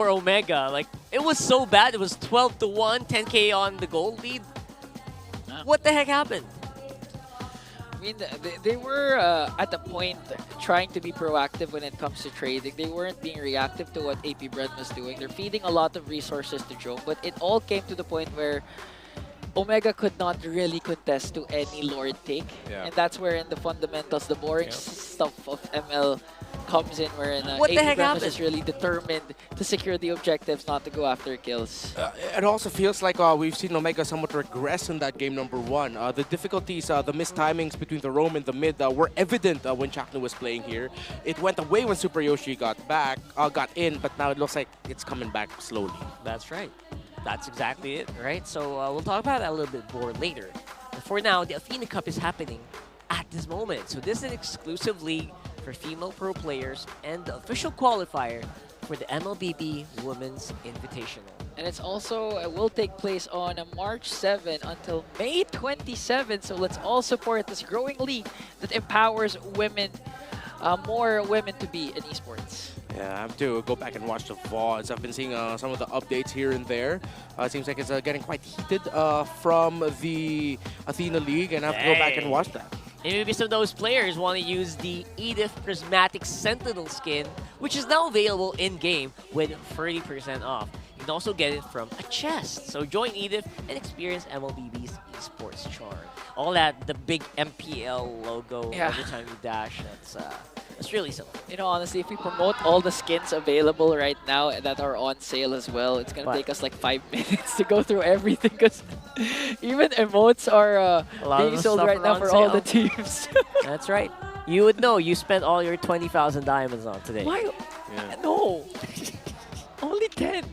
for Omega. Like, it was so bad. It was 12-1, 10K on the goal lead. What the heck happened? I mean, they were at the point trying to be proactive when it comes to trading. They weren't being reactive to what AP Brand was doing. They're feeding a lot of resources to Joe, but it all came to the point where Omega could not really contest to any Lord take. Yeah. And that's where in the fundamentals, the boring stuff of ML comes in, wherein What the AP heck Brand was happened? just really determined to secure the objectives, not to go after kills. It also feels like we've seen Omega somewhat regress in that game number 1. The difficulties, the missed timings between the roam and the mid were evident when Chaknu was playing here. It went away when Super Yoshi got in, but now it looks like it's coming back slowly. That's right. That's exactly it, right? So we'll talk about that a little bit more later. But for now, the Athena Cup is happening at this moment. So this is an exclusive league for female pro players and the official qualifier for the MLBB Women's Invitational. And it's also will take place on March 7 until May 27. So let's all support this growing league that empowers women, more women to be in esports. Yeah, I have to go back and watch the VODs. I've been seeing some of the updates here and there. It seems like it's getting quite heated from the Athena League, and I have to go back and watch that. And maybe some of those players want to use the Edith Prismatic Sentinel skin, which is now available in-game with 30% off. You can also get it from a chest. So join Edith and experience MLBB's esports charm. All that, the big MPL logo every time you dash, that's really something. You know, honestly, if we promote all the skins available right now that are on sale as well, it's going to take us like 5 minutes to go through everything, because even emotes are being sold right now for all the teams. That's right. You would know. You spent all your 20,000 diamonds on today. Why? Yeah. No. Only 10.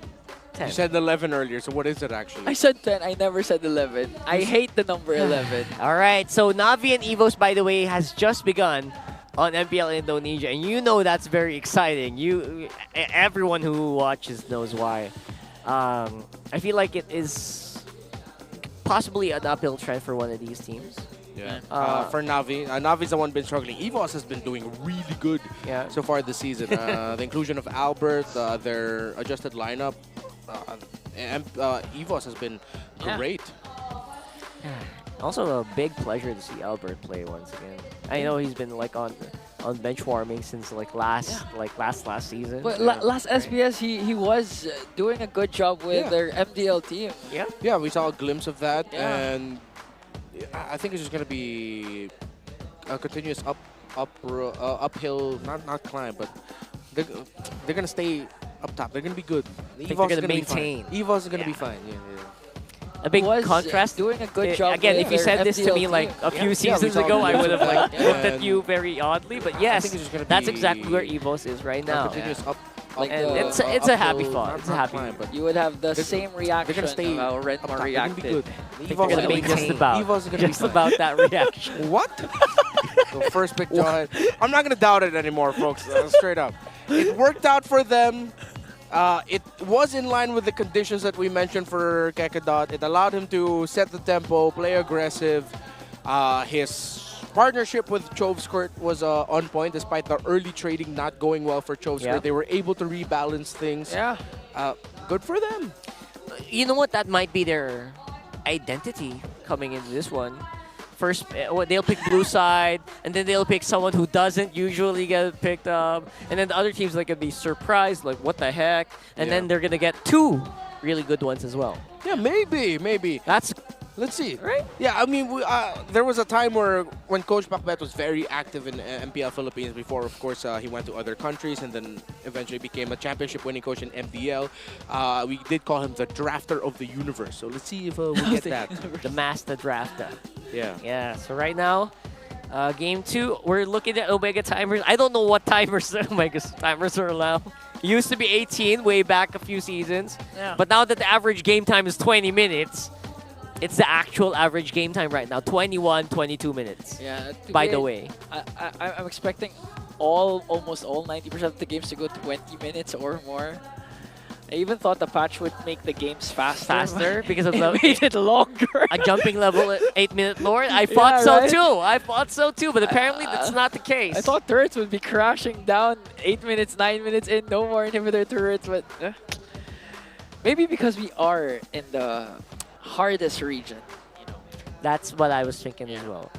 You said 11 earlier, so what is it actually? I said 10. I never said 11. I hate the number 11. All right. So Navi and Evos, by the way, has just begun on MPL Indonesia, and you know that's very exciting. Everyone who watches knows why. I feel like it is possibly an uphill trend for one of these teams. Yeah. For Navi, Navi's the one been struggling. Evos has been doing really good so far this season. The inclusion of Albert, their adjusted lineup, and Evos has been great. Also a big pleasure to see Albert play once again. I know he's been like on bench warming since like last season. But last SBS he was doing a good job with their MDL team. Yeah, we saw a glimpse of that, and I think it's just gonna be a continuous uphill, not climb, but they're gonna stay up top. They're gonna be good. Evos is gonna maintain. Evos is gonna be fine. A big contrast. Doing a good job. Again, if you said this to me like a few seasons ago, I would have like looked at you very oddly. But yes, that's exactly where Evos is right now. And it's a happy thought. It's a happy. You would have the same reaction. They're gonna stay how Redmar reacted. Evos are gonna be just about that reaction. What? So first pick, John. I'm not gonna doubt it anymore, folks. Straight up, it worked out for them. It was in line with the conditions that we mentioned for Kekadot. It allowed him to set the tempo, play aggressive. His partnership with Chovskirt was on point, despite the early trading not going well for Chovskirt. They were able to rebalance things. Good for them. You know what? That might be their identity coming into this one. First, they'll pick blue side, and then they'll pick someone who doesn't usually get picked up. And then the other teams like, gonna be surprised, like, what the heck? And then they're going to get 2 really good ones as well. Yeah, maybe. Let's see. Right? Yeah, I mean, there was a time when Coach Pacbet was very active in MPL Philippines before, of course, he went to other countries and then eventually became a championship-winning coach in MPL. We did call him the drafter of the universe. So let's see if we get that. The master drafter. Yeah. So right now, game 2, we're looking at Omega timers. I don't know what timers Omega's timers are allowed. It used to be 18 way back a few seasons. But now that the average game time is 20 minutes, it's the actual average game time right now, 21, 22 minutes. By the way. I'm expecting almost all 90% of the games to go 20 minutes or more. I even thought the patch would make the games faster because of it made it longer. A jumping level at 8-minute Lord. I thought so too. But apparently that's not the case. I thought turrets would be crashing down 8 minutes, 9 minutes in, no more inhibitor turrets, but Maybe because we are in the hardest region, you know. That's what I was thinking as well.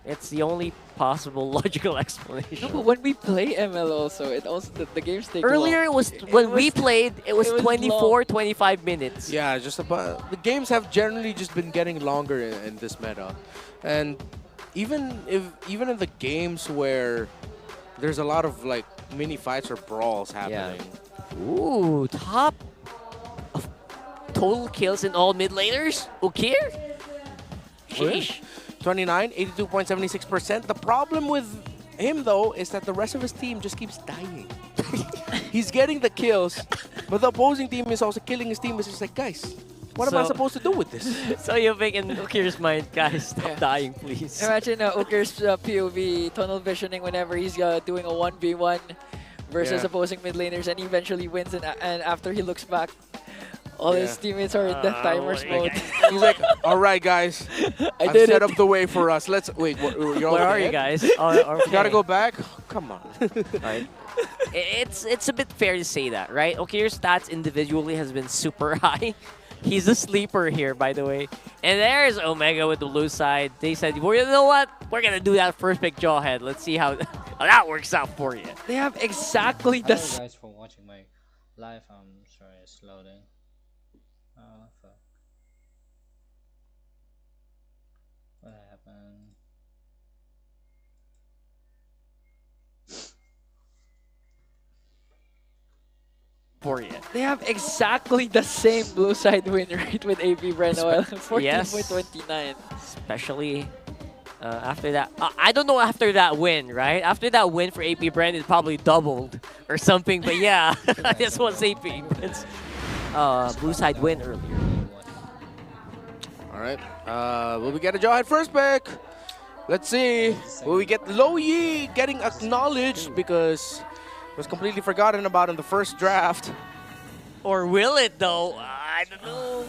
It's the only possible logical explanation. No, but when we play ML also, the games take Earlier, long. it was when we played. It was it was 24, 25 minutes. Yeah, just about. The games have generally just been getting longer in this meta, and even in the games where there's a lot of like mini fights or brawls happening. Ooh, top of total kills in all mid laners. Okay. Sheesh. 29, 82.76%. The problem with him, though, is that the rest of his team just keeps dying. He's getting the kills, but the opposing team is also killing his team. It's just like, guys, what am I So- supposed to do with this? So you think in Ukir's mind, guys, stop Yeah. dying, please. Imagine Uker's POV tunnel visioning whenever he's doing a 1v1 versus Yeah. opposing mid laners, and he eventually wins. And after he looks back, all his Yeah. teammates are in death timers mode. He's like, all right, guys, I I've did set it. up the way for us. Let's wait. You're Where all are you dead? guys? Oh, You gotta okay. go back. Come on. Right. It's a bit fair to say that, right? Ukir's stats individually has been super high. He's a sleeper here, by the way. And there's Omega with the blue side. They said, well, you know what? We're gonna do that first pick Jawhead. Let's see how, how that works out for you. They have exactly the Hello guys for watching my live. I'm sorry it's loading. Oh fuck. What happened? For you. They have exactly the same blue side win rate with AP Breno, 14.29. Especially after that. I don't know after that win, right? After that win for AP Brand, it probably doubled or something. But yeah, this was AP Brand's blue side win earlier. All right. Will we get a Jawhead first pick? Let's see. Will we get Lo Yi getting acknowledged because it was completely forgotten about in the first draft. Or will it though? I don't know.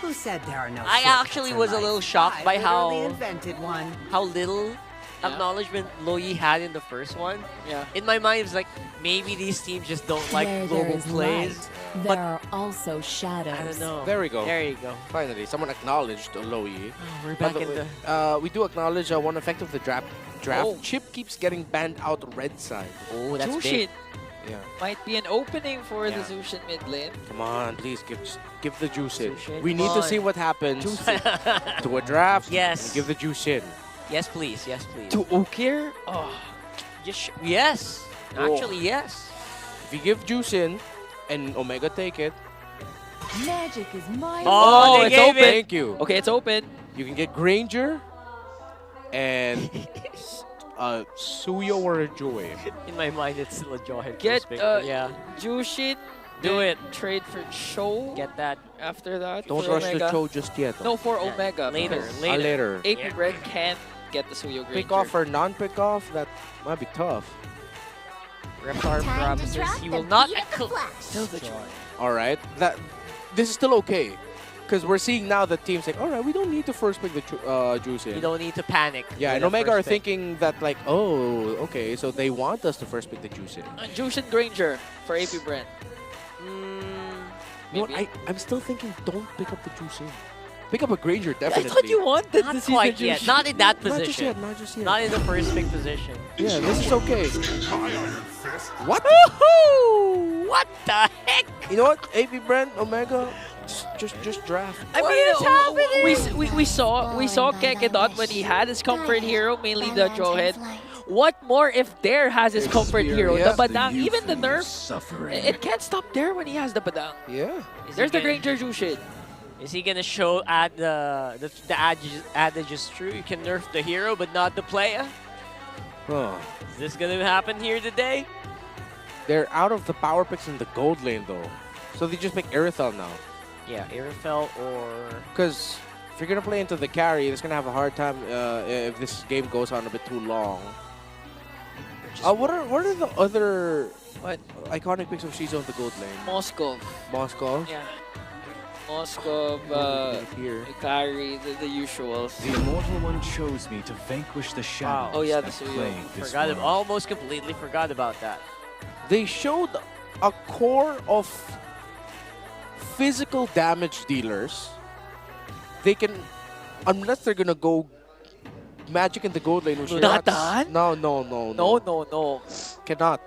Who said there are no I shortcuts actually in was a life? little shocked I by how- literally invented one. How little acknowledgement Loyi had in the first one. Yeah. In my mind, it was like maybe these teams just don't like Where global there is plays. light, but- there are also shadows. I don't know. There we go. There you go. Finally, someone acknowledged Lo Yi. Oh, we're By back the in way, the. we do acknowledge one effect of the draft. Oh. Chip keeps getting banned out red side. Oh, that's Jushin big. Yeah. might be an opening for the Yeah. Zushin mid lane. Come on, please give the juice in. Jushin, We need come to on. see what happens to a draft. Yes. And give the juice in. Yes, please. Yes, please. To Ukir? Oh, Just yes. Oh. Actually, yes. If you give juice in and Omega take it, Magic is my Oh, they it's gave open. it. thank you. okay, it's open. You can get Granger and Suyo or a Joy. In my mind, it's still a Jawhead Get, first pick, but yeah. Jushin. Do then it. Trade for Cho. Get that after that. Don't for rush Omega. the show just yet. No, for Yeah, Omega. later, because later. Later. AP Yeah. Brand can't get the Suyo Granger. Pick off or non-pick off, that might be tough. Reptar Time to promises track he the will not. beat of the flash. Still the Joy. All right, this is still okay, because we're seeing now that teams like, all right, we don't need to first pick the juice in. You don't need to panic. Yeah, with and the Omega first are pick. thinking that like, oh, okay, so they want us to first pick the juice in. Jushin Granger for AP Brand. Mm, You know what, Maybe. I'm still thinking, don't pick up the juice in. Pick up a Granger, I definitely. thought you wanted not to see quite the yet. Jushin. Not in that Not just position. yet, not just yet. Not in the first pick position. Yeah, this is okay. What? Woohoo! What the heck? You know what? AP Brand, Omega, just draft. I What mean, is happening? we saw Kekedot when he had his comfort hero, mainly the Jawhead. Flight. What more if Dare has his comfort hero? Experience The Badang, even the nerf, it can't stop Dare when he has the Badang. Yeah. Is There's he the gonna- Granger Jushin. Is he gonna show at the adage is true? You can nerf the hero, but not the player. Oh. Is this gonna happen here today? They're out of the power picks in the gold lane though, so they just pick Irithel now. Yeah, Irifel or Because if you're gonna play into the carry, it's gonna have a hard time if this game goes on a bit too long. What are the other What? iconic picks of Shizu in the gold lane? Moskov. Moscow. Yeah. Moskov, Here. Ikari, the usuals. The Immortal One chose me to vanquish the shadows Oh, yeah, that the Suyo. plague this forgot world. almost completely forgot about that. They showed a core of physical damage dealers, they can, unless they're gonna go magic in the gold lane, which you're Not not. done? No. Cannot.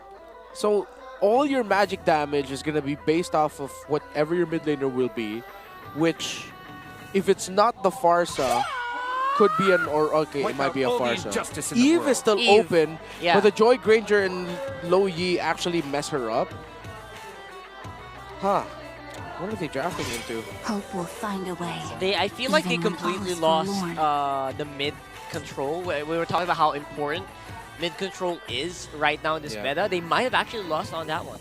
So all your magic damage is gonna be based off of whatever your mid laner will be, which, if it's not the Farsa, could be an it might be a Farsa. Eve is still Eve. open, Yeah. but the Joy Granger and Lo Yi actually mess her up. Huh. What are they drafting into? Hope will find a way. I feel like they Even when completely all is lost the mid control. We were talking about how important mid control is right now in this Yeah. meta. They might have actually lost on that one.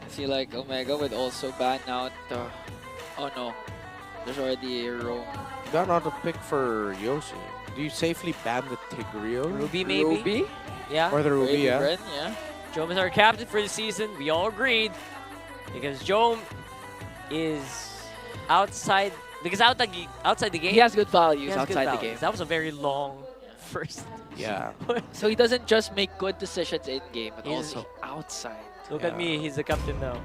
I feel like Omega would also ban out. Oh no, there's already a roam. Got not a pick for Yoshi. Do you safely ban the Tigreal? Ruby maybe? Ruby? Yeah. Or the Ruby, Baby yeah? Bren, yeah. Jome is our captain for the season. We all agreed. Because Jome is outside the game. He has good values he has good outside the values. game. That was a very long first. Yeah. So he doesn't just make good decisions in game, but He's- also outside. Look at me, he's the captain now.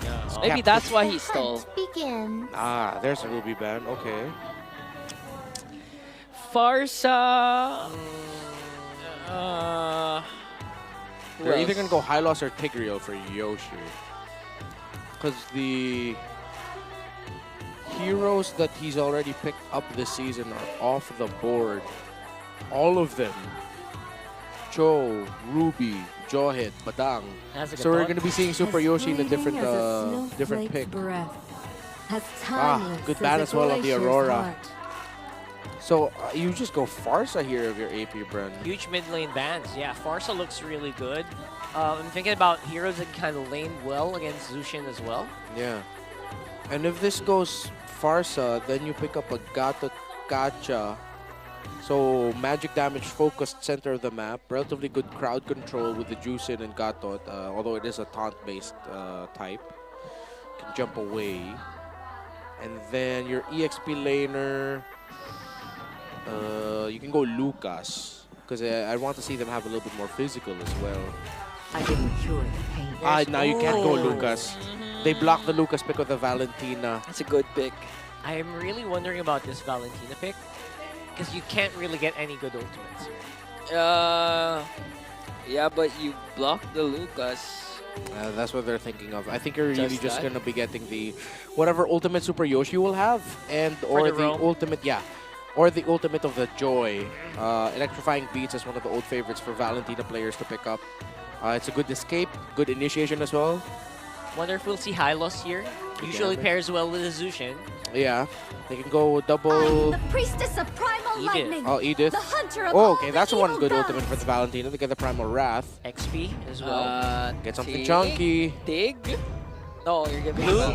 Yeah. Oh. Maybe that's why he stole. Begin. Ah, there's a Ruby ban. Okay. Farsa. Who They're either else? gonna go Hylos or Tigreal for Yoshi. Because the heroes that he's already picked up this season are off the board. All of them. Cho, Ruby, Jawhead, Badang. That's a good So we're thought. gonna be seeing Super Yoshi in a different pick. Good ban as well on the Aurora. So you just go Farsa here of your AP Bren. Huge mid lane bans. Yeah, Farsa looks really good. I'm thinking about heroes that kind of lane well against Zushin as well. Yeah. And if this goes Farsa, then you pick up a Gato Gacha. So magic damage focused center of the map. Relatively good crowd control with the Juicin and Gatot, although it is a taunt based type. Can jump away. And then your EXP laner, you can go Lucas. Because I want to see them have a little bit more physical as well. I didn't cure the pain. Now you can't go Oh. Lucas. They block the Lucas pick with the Valentina. That's a good pick. I am really wondering about this Valentina pick. Because you can't really get any good ultimates. Yeah, but you block the Lucas. That's what they're thinking of. I think you're really Just just that? gonna be getting the whatever ultimate Super Yoshi will have, and or the the roam. ultimate, or the ultimate of the Joy. Electrifying Beats is one of the old favorites for Valentina players to pick up. It's a good escape, good initiation as well. Wonder if we'll see Hylos here. Usually damage. pairs well with the Zushin. Yeah, they can go I'm double. the priestess of primal Edith. lightning. Oh, Edith. The hunter of Oh, all okay, the that's one evil good gods. ultimate for the Valentina. They get the Primal Wrath. XP as well. Get something Tig? chunky. Tig? No, you're giving Blue?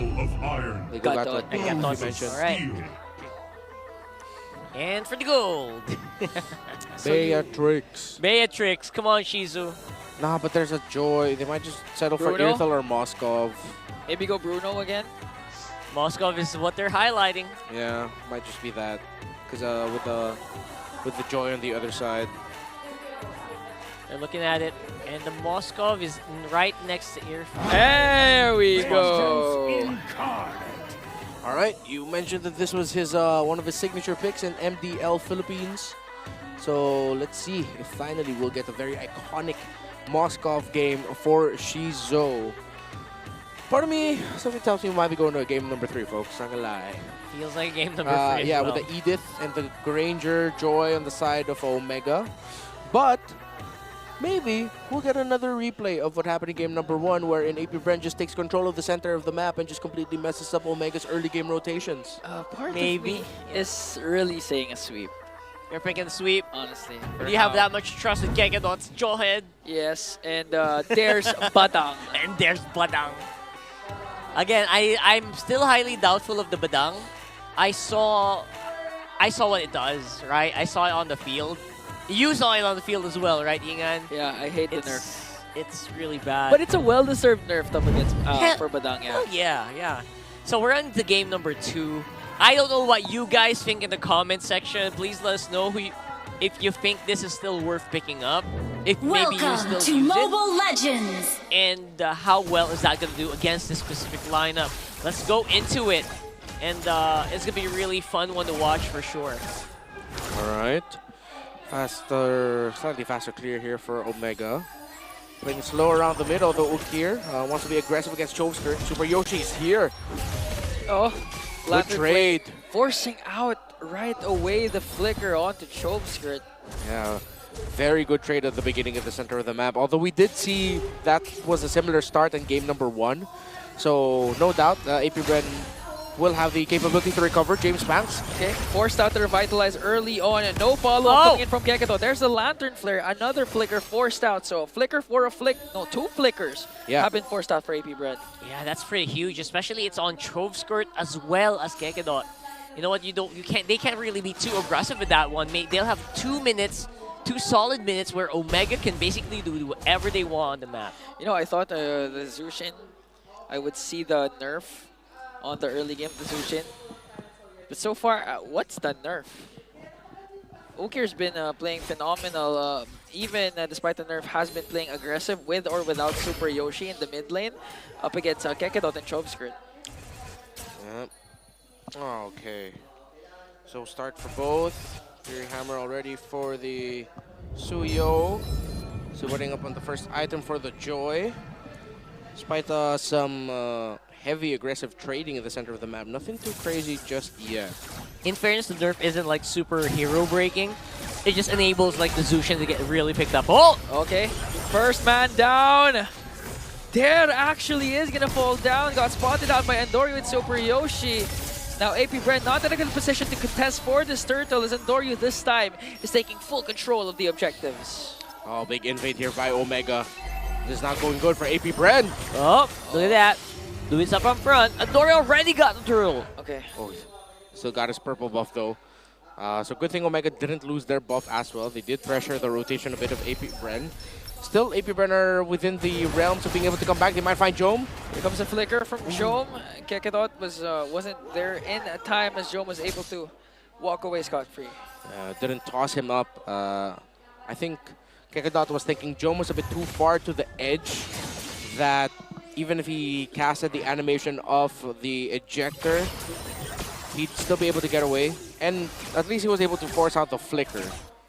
They go Got Gatot, that. I got you thoughts. mentioned. Alright. And for the gold. Beatrix. Beatrix, come on Shizu. Nah, but there's a Joy. They might just settle for Bruno? Irthel or Moskov. Maybe go Bruno again? Moskov is what they're highlighting. Yeah, might just be that. Because with the Joy on the other side. They're looking at it. And the Moskov is right next to Irfan. There we go. All right, you mentioned that this was his one of his signature picks in MDL Philippines. So let's see if finally we'll get a very iconic Moskov game for Shizo. Part of me, something tells me we might be going to game number 3, folks. Not gonna lie. Feels like game number 3 as Yeah, well. with the Edith and the Granger Joy on the side of Omega. But maybe we'll get another replay of what happened in game number 1, wherein AP Bren just takes control of the center of the map and just completely messes up Omega's early game rotations. Part Maybe. of me is really saying a sweep, You're picking the sweep. honestly. Do you have that much trust in Gegadot's Jawhead? Yes, and there's Badang. And there's Badang. Again, I'm still highly doubtful of the Badang. I saw what it does, right? I saw it on the field. You saw it on the field as well, right, Yingan? Yeah, I hate the nerf. It's really bad. But it's a well-deserved nerf up against Yeah. for Badang, yeah. Oh, yeah. So we're on to game number 2. I don't know what you guys think in the comment section. Please let us know if you think this is still worth picking up. if maybe you Welcome still to use it. Mobile Legends! And how well is that going to do against this specific lineup? Let's go into it. And it's going to be a really fun one to watch for sure. All right. Slightly faster clear here for Omega. Playing slow around the middle, though Ukir wants to be aggressive against Choveskirt. Super Yoshi's here. Oh, Good Lantern trade. forcing out right away the flicker onto Choveskirt. Yeah, very good trade at the beginning of the center of the map. Although we did see that was a similar start in game number 1. So no doubt, AP Bren will have the capability to recover. James Banks. Okay, forced out to revitalize early on, and no follow-up coming in from Keketo. There's the Lantern Flare, another flicker forced out. So a flicker for a flick, no, 2 flickers have been forced out for AP Bren. Yeah, that's pretty huge, especially it's on Choveskirt as well as Kekedot. You know what? They can't really be too aggressive with that one. They'll have 2 minutes, 2 solid minutes where Omega can basically do whatever they want on the map. You know, I thought the Zushin, I would see the nerf on the early game, the Zushin. But so far, what's the nerf? Ukir's been playing phenomenal, even despite the nerf, has been playing aggressive with or without Super Yoshi in the mid lane up against Kekedot and Choveskirt. Yep. Okay. So start for both. Fury Hammer already for the Suyo. So waiting up on the first item for the Joy. Despite some heavy aggressive trading in the center of the map, nothing too crazy just yet. In fairness, the nerf isn't like super hero breaking. It just enables like the Zushin to get really picked up. Oh! Okay, first man down. There actually is gonna fall down. Got spotted out by Andoryu with Super Yoshi. Now AP Bren not in a good position to contest for this turtle, as Andoryu this time is taking full control of the objectives. Oh, big invade here by Omega. This is not going good for AP Bren. Oh, look at that. Luis up on front. Andoryu already got the turtle. Okay. Oh, still got his purple buff though. So good thing Omega didn't lose their buff as well. They did pressure the rotation a bit of AP Bren. Still, AP Bren are within the realms of being able to come back. They might find Jome. Here comes a flicker from Jome. Kekedot wasn't there in time as Jome was able to walk away scot-free. Didn't toss him up. I think Kekedot was thinking Jome was a bit too far to the edge, that even if he casted the animation of the ejector, he'd still be able to get away. And at least he was able to force out the flicker.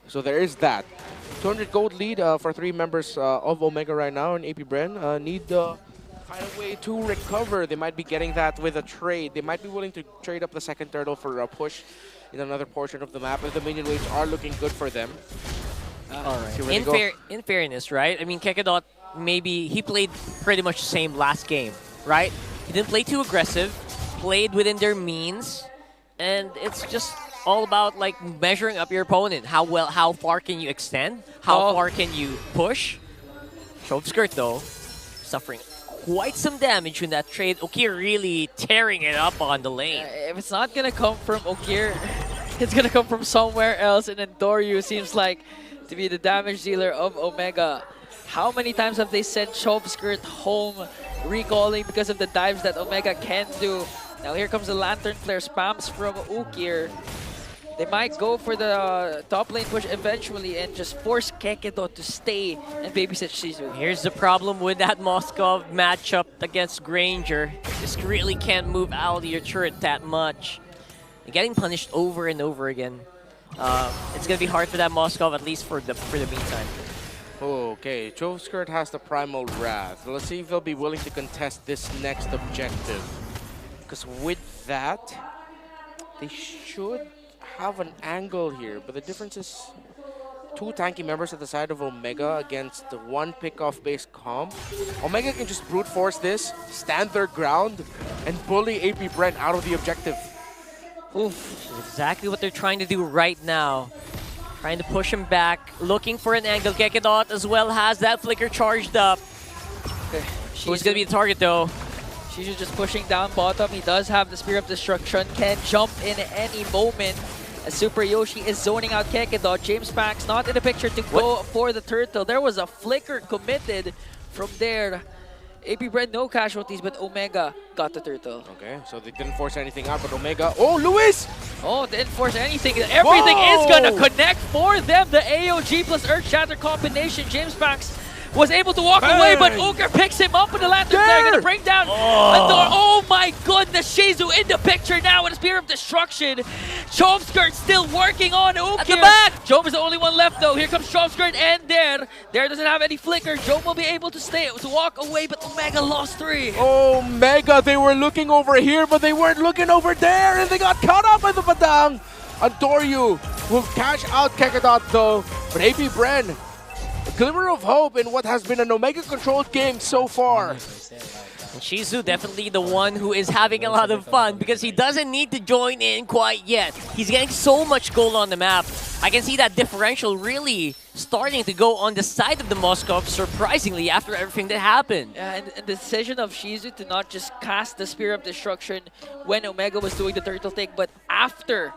So there is that. 200 gold lead for 3 members of Omega right now, and AP Bren need to find a way to recover. They might be getting that with a trade. They might be willing to trade up the second turtle for a push in another portion of the map if the minion waves are looking good for them. All right. In fairness, right? I mean, Kekedot, maybe he played pretty much the same last game, right? He didn't play too aggressive, played within their means, and it's just all about like measuring up your opponent. How far can you extend? How far can you push? Choveskirt though, suffering quite some damage in that trade. Ukir really tearing it up on the lane. If it's not gonna come from Ukir, it's gonna come from somewhere else, and then Doryu seems like to be the damage dealer of Omega. How many times have they sent Choveskirt home recalling because of the dives that Omega can do? Now here comes the Lantern Flare, spams from Ukir. They might go for the top lane push eventually and just force Keketo to stay and babysit Shizu. Here's the problem with that Moskov matchup against Granger. You just really can't move out of your turret that much. You're getting punished over and over again. It's gonna be hard for that Moskov, at least for the meantime. Okay, Choveskirt has the Primal Wrath. Let's see if they'll be willing to contest this next objective. Because with that, they should have an angle here, but the difference is 2 tanky members at the side of Omega against the 1 pick-off based comp. Omega can just brute force this, stand their ground, and bully AP Bren out of the objective. Oof, exactly what they're trying to do right now. Trying to push him back, looking for an angle. Kekedot as well has that flicker charged up. Okay. Who's gonna be the target though? Shizu just pushing down bottom. He does have the Spear of Destruction, can jump in any moment. As Super Yoshi is zoning out Kekedot. James Pax not in the picture to go for the turtle. There was a flicker committed from there. AP Bren, no casualties, but Omega got the turtle. Okay, so they didn't force anything out, but Omega. Oh, Luis! Oh, didn't force anything. Everything is gonna Whoa! connect for them. The AOG plus Earth Shatter combination. James Banks was able to walk away, but Uker picks him up with the lantern flare. Gonna bring down Andor. Oh my goodness, Shizu in the picture now with a Spear of Destruction. Chomskirt still working on Uker. At the back! Jom is the only one left though. Here comes Chomskirt and Dare. Dare doesn't have any flicker. Jom will be able to walk away, but Omega lost 3. Omega, they were looking over here, but they weren't looking over there, and they got caught up by the Padang. Andoryu will cash out Kekadot though, but AP Bren, a glimmer of hope in what has been an Omega-controlled game so far. And Shizu definitely the one who is having a lot of fun because he doesn't need to join in quite yet. He's getting so much gold on the map. I can see that differential really starting to go on the side of the Moskov, surprisingly, after everything that happened. And the decision of Shizu to not just cast the Spear of Destruction when Omega was doing the turtle take, but after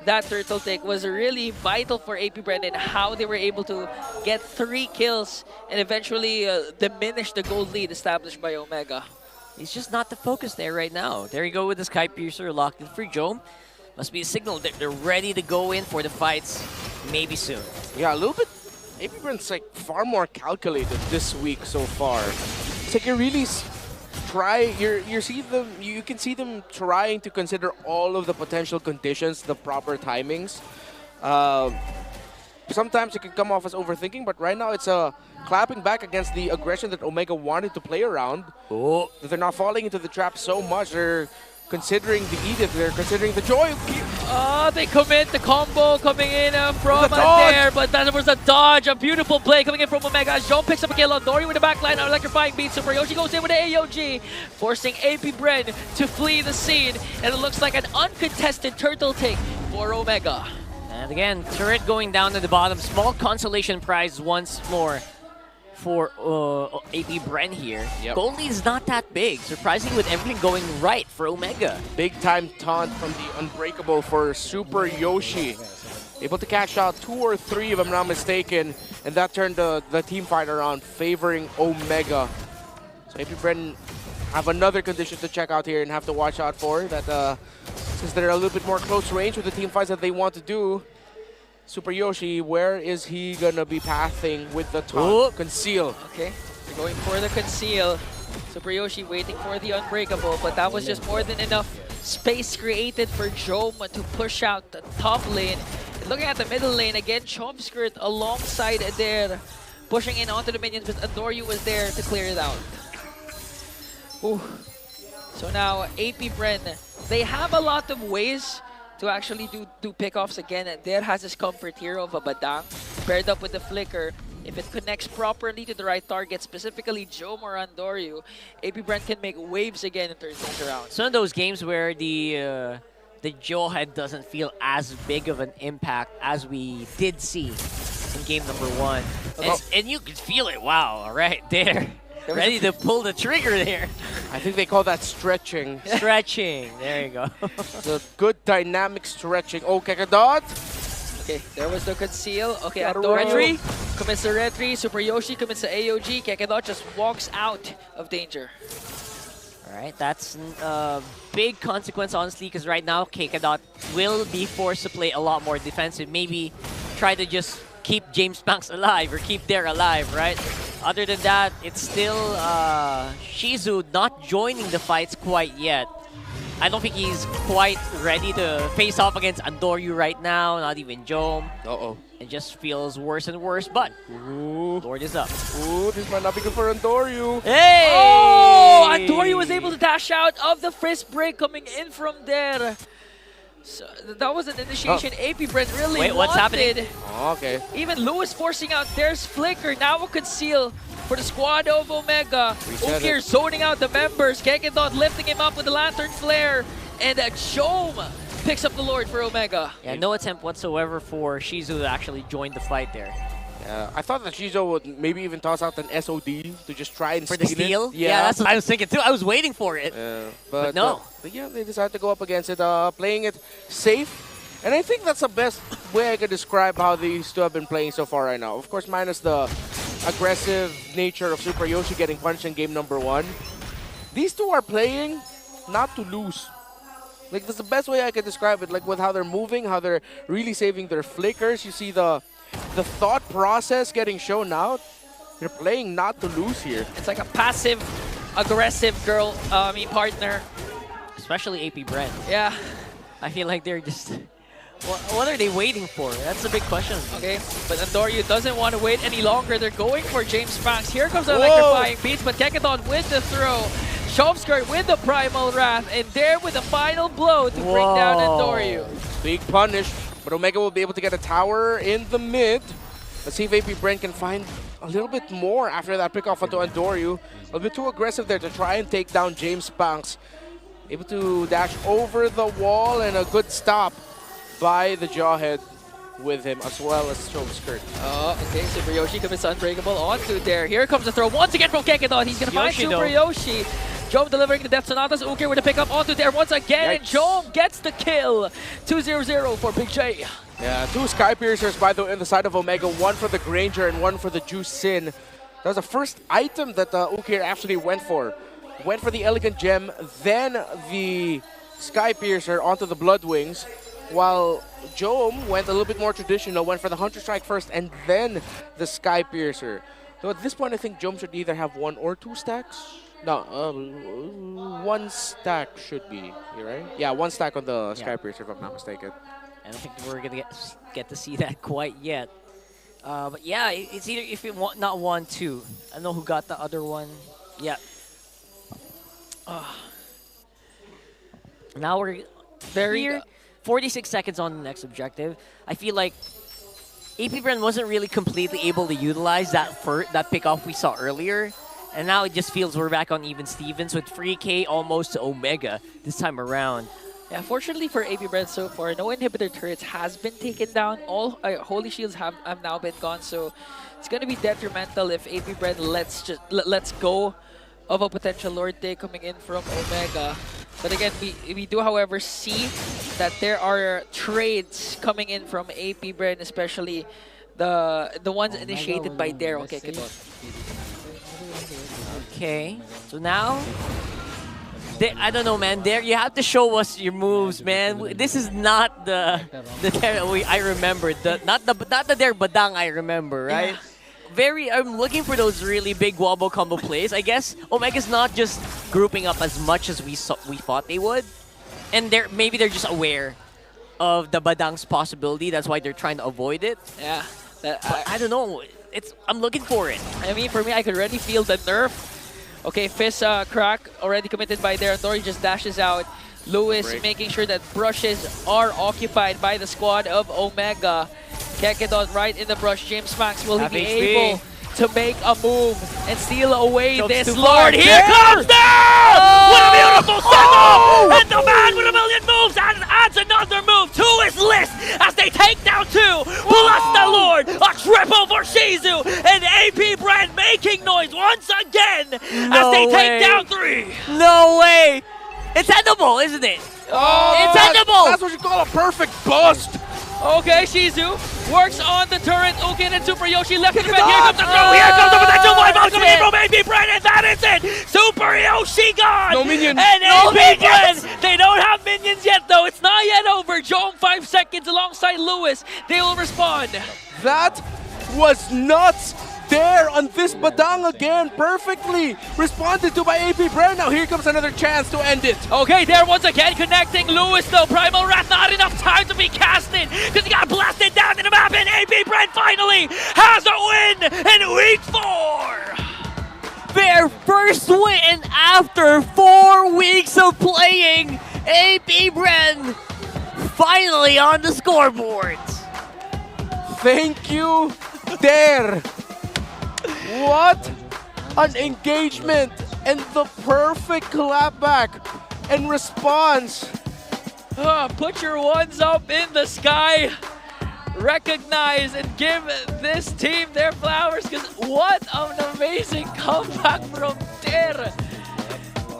that turtle take was really vital for AP Bren and how they were able to get 3 kills and eventually diminish the gold lead established by Omega. He's just not the focus there right now. There you go with the Sky Piercer locked in for Jome. Must be a signal that they're ready to go in for the fights maybe soon. Yeah, a little bit. AP Bren's like far more calculated this week so far. It's like you really you can see them trying to consider all of the potential conditions, the proper timings. Sometimes it can come off as overthinking, but right now it's clapping back against the aggression that Omega wanted to play around. Oh, That they're not falling into the trap so much. They're considering the Edith, they're considering the Joy. They commit the combo coming in from The dodge. there, but that was a dodge. A beautiful play coming in from Omega. As Jom picks up a kill on Dory with the backline. An electrifying beat. Super Yoshi goes in with the AOG, forcing AP Bren to flee the scene. And it looks like an uncontested turtle take for Omega. and again, turret going down to the bottom. Small consolation prize once more for AP Bren here. Yep. Gold lead is not that big, surprisingly with everything going right for Omega. Big time taunt from the Unbreakable for Super Yoshi. Able to catch out 2 or 3 if I'm not mistaken, and that turned the team fight around, favoring Omega. So AP Bren have another condition to check out here and have to watch out for, that since they're a little bit more close range with the team fights that they want to do. Super Yoshi, where is he gonna be pathing with the taunt? Conceal. Okay, they're going for the conceal. Super Yoshi waiting for the Unbreakable, but that was just more than enough space created for Jome to push out the top lane. And looking at the middle lane, again, Chomskirt alongside there, pushing in onto the minions, but Andoryu was there to clear it out. Ooh. So now, AP Bren, they have a lot of ways to actually do pickoffs again. And there has his comfort hero of a Badang, paired up with the Flicker. If it connects properly to the right target, specifically Jome or Andoryu, AP Bren can make waves again and turn things around. It's one of those games where the Joe head doesn't feel as big of an impact as we did see in game number 1. And you could feel it, wow, right there. Ready to pull the trigger there. I think they call that stretching. Stretching, there you go. The good dynamic stretching. Oh, Kekadot. Okay, there was the conceal. Okay, Gotta Andoryu commits the retry. Super Yoshi commits the AOG. Kekadot just walks out of danger. Alright, that's a big consequence, honestly, because right now, Kekadot will be forced to play a lot more defensive. Maybe try to just keep James Banks alive or keep Dare alive, right? Other than that, it's still Shizu not joining the fights quite yet. I don't think he's quite ready to face off against Andoryu right now, not even Jome. Uh-oh. It just feels worse and worse, but Lord is up. Ooh, this might not be good for Andoryu. Hey! Oh! Andoryu was able to dash out of the Frizz break coming in from there. So that was an initiation AP Bren really Wait, what's happening? Oh, okay. Even Lewis forcing out there's Flicker. Now a conceal for the squad of Omega. Reset Ukir it. zoning out the members. Kekadot lifting him up with the Lantern Flare. And Jome picks up the Lord for Omega. Yeah, no attempt whatsoever for Shizu to actually join the fight there. I thought that Shizu would maybe even toss out an SOD to just try and For the steal? it. Yeah, that's what I was thinking too. I was waiting for it. But no. But yeah, they decided to go up against it, playing it safe. And I think that's the best way I could describe how these two have been playing so far right now. Of course, minus the aggressive nature of Super Yoshi getting punched in game number 1. These two are playing not to lose. Like, that's the best way I can describe it. Like, with how they're moving, how they're really saving their flickers. You see the thought process getting shown out. They're playing not to lose here. It's like a passive, aggressive partner. Especially AP Brent. Yeah. I feel like they're just... What are they waiting for? That's the big question. Okay, but Andoryu doesn't want to wait any longer. They're going for James Banks. Here comes the Whoa. electrifying beats, but Kekadon with the throw. Shovskirt with the Primal Wrath, and there with the final blow to bring down Andoryu. Big punish, but Omega will be able to get a tower in the mid. Let's see if AP Brent can find a little bit more after that pick off onto Andoryu. A bit too aggressive there to try and take down James Banks. Able to dash over the wall, and a good stop by the Jawhead with him, as well as Shovskirt. Oh, okay, Super Yoshi commits unbreakable onto there. Here comes the throw once again from Kekadon. He's going to find Super Yoshi. Jom delivering the Death Sonatas. Ukir with a pickup onto there once again, and Jom gets the kill. 2-0-0 for Big J. Yeah, 2 Sky Piercers, by the way, on the side of Omega. 1 for the Granger and 1 for the Juice Sin. That was the first item that Ukir actually went for. Went for the Elegant Gem, then the Sky Piercer onto the Blood Wings. While Jom went a little bit more traditional, went for the Hunter Strike first and then the Sky Piercer. So at this point, I think Jom should either have 1 or 2 stacks. No, 1 stack should be, right? Yeah, 1 stack on the Sky Piercer, if I'm not mistaken. I don't think we're gonna get to see that quite yet. But yeah, it's either if it not 1, 2. I don't know who got the other one. Yeah. Now we're here. 46 seconds on the next objective. I feel like AP Brand wasn't really completely able to utilize that pick-off we saw earlier. And now it just feels we're back on even Stevens with free K almost to Omega this time around. Yeah, fortunately for AP Brand so far, no inhibitor turrets has been taken down. All Holy Shields have now been gone, so it's going to be detrimental if AP Brand lets go of a potential Lord Day coming in from Omega. But again, we do, however, see that there are trades coming in from AP Brand, especially the ones initiated by Daryl Kekadon. Okay, so now, I don't know, man. There, you have to show us your moves, man. This is not the I remember. Not the Der Badang I remember, right? Yeah. I'm looking for those really big wobble combo plays. I guess Omega's not just grouping up as much as we thought they would, and maybe they're just aware of the Badang's possibility. That's why they're trying to avoid it. Yeah, I don't know. I'm looking for it. I mean, for me, I could already feel the nerf. Okay, Fist crack already committed by there. Dory just dashes out. Lewis making sure that brushes are occupied by the squad of Omega. Kekadon right in the brush. James Max, will he be able to make a move and steal away this Lord? Here comes there! What a beautiful setup! And the man with a million moves adds another move to his list as they take down 2 plus the Lord. A triple for Shizu, and AP Brand making noise once again as they take down 3. No way! It's edible, isn't it? Oh, it's edible! That's what you call a perfect bust! Okay, Shizu works on the turret. Ukin and Super Yoshi left in the back. Here comes the throw. Here comes the potential wipe out coming in from AP Brand, and that is it. Super Yoshi gone. No minions. And AP Brand, they don't have minions yet, though. It's not yet over. Jom 5 seconds alongside Lewis. They will respond. That was nuts. There on this Badang again, perfectly responded to by AP Brand. Now here comes another chance to end it. Okay, there once again connecting Lewis though. Primal Wrath, not enough time to be casted because he got blasted down in the map, and AP Brand finally has a win in week 4. Their first win after 4 weeks of playing. AP Brand finally on the scoreboards. Thank you, Dare. What an engagement and the perfect clapback and response. Put your ones up in the sky. Recognize and give this team their flowers, because what an amazing comeback from Dare.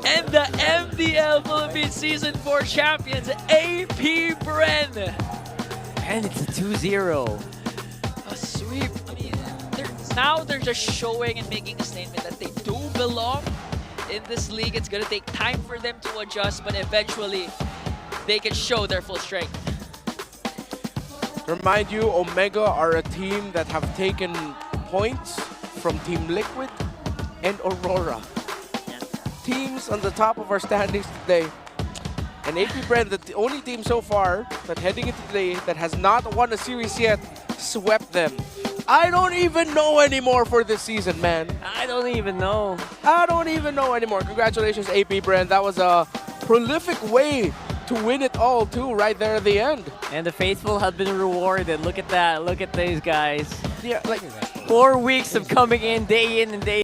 And the MPL Philippines Season 4 champions, AP Brand. And it's a 2-0. A sweep. I mean, now they're just showing and making a statement that they do belong in this league. It's gonna take time for them to adjust, but eventually they can show their full strength. To remind you, Omega are a team that have taken points from Team Liquid and Aurora. Teams on the top of our standings today. And AP Brand, the only team so far that heading into today that has not won a series yet, swept them. I don't even know anymore for this season, man. I don't even know. I don't even know anymore. Congratulations, AP Brand. That was a prolific way to win it all, too, right there at the end. And the faithful have been rewarded. Look at that. Look at these guys. Yeah, like 4 weeks of coming in day and day